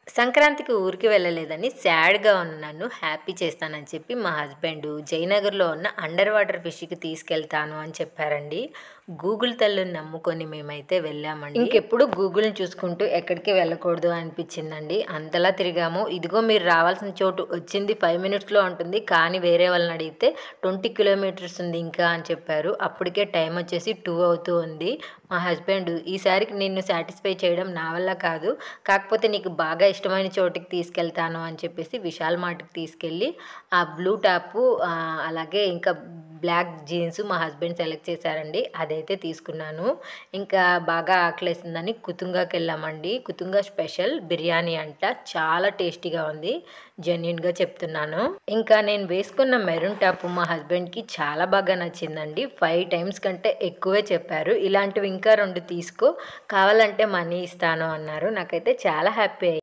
సంక్రాంతికి ఊరికి వెళ్ళలేదని సాడ్‌గా ఉన్న నన్ను హ్యాపీ చేస్తానని చెప్పి మా హస్బెండు జయనగర్‌లో ఉన్న అండర్ వాటర్ ఫిష్‌కి తీసుకెళ్తాను అని చెప్పారండి. గూగుల్ తల్లిని నమ్ముకొని మేమైతే వెళ్ళామండి. ఇంకెప్పుడు గూగుల్‌ని చూసుకుంటూ ఎక్కడికి వెళ్ళకూడదు అనిపించిందండి. అంతలా తిరిగాము. ఇదిగో మీరు రావాల్సిన చోటు వచ్చింది 5 మినిట్స్‌లో ఉంటుంది. కానీ వేరే వాళ్ళని అడిగితే 20 కిలోమీటర్స్ ఉంది ఇంకా అని చెప్పారు. అప్పటికే టైం వచ్చేసి 2 అవుతూ ఉంది. మా హస్బెండ్ ఈసారికి నిన్ను సాటిస్ఫై చేయడం నా వల్ల కాదు. కాకపోతే నీకు బాగా ఇష్టమైన చోటికి తీసుకెళ్తాను అని చెప్పేసి విశాల్ మార్ట్‌కి తీసుకెళ్ళి ఆ బ్లూ టాపు అలాగే ఇంకా బ్లాక్ జీన్స్ మా హస్బెండ్ సెలెక్ట్ చేశారండి. అదైతే తీసుకున్నాను. ఇంకా బాగా ఆకలేసిందని కుతుంగాకెళ్ళామండి. కుతుంగా స్పెషల్ బిర్యానీ అంట. చాలా టేస్టీగా ఉంది. జెన్యూన్‌గా చెప్తున్నాను. ఇంకా నేను వేసుకున్న మెరూన్ టాపు మా హస్బెండ్‌కి చాలా బాగా నచ్చిందండి. 5 టైమ్స్ కంటే ఎక్కువే చెప్పారు. ఇలాంటివి ఇంకా 2 తీసుకో, కావాలంటే మనీ ఇస్తాను అన్నారు. నాకైతే చాలా హ్యాపీ